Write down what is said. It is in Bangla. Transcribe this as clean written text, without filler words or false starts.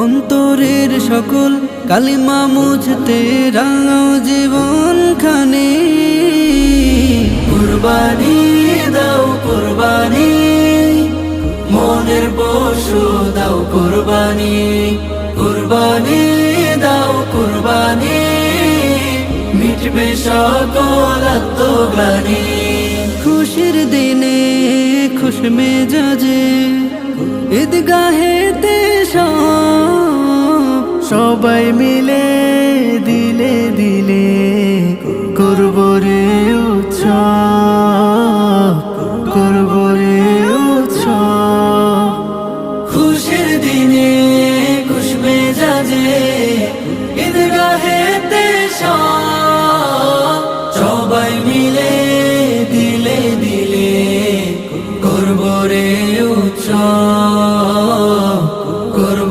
অন্তরের সকল কালিমা মুছতে রাঙাও জীবন খানে। কুরবানি দাও কুরবানি, মনের পশু দাও কুরবানি। কুরবানি দাও কুরবানি, মিটবে সকল আত্মগ্লানি। খুশির দিনে খুশ মেজাজে ঈদগাহেতে সবাই মিলে দিলে দিলে করব রে উৎসব, করব রে উৎসব। খুশির দিনে খুশ মেজাজে ঈদগাহেতে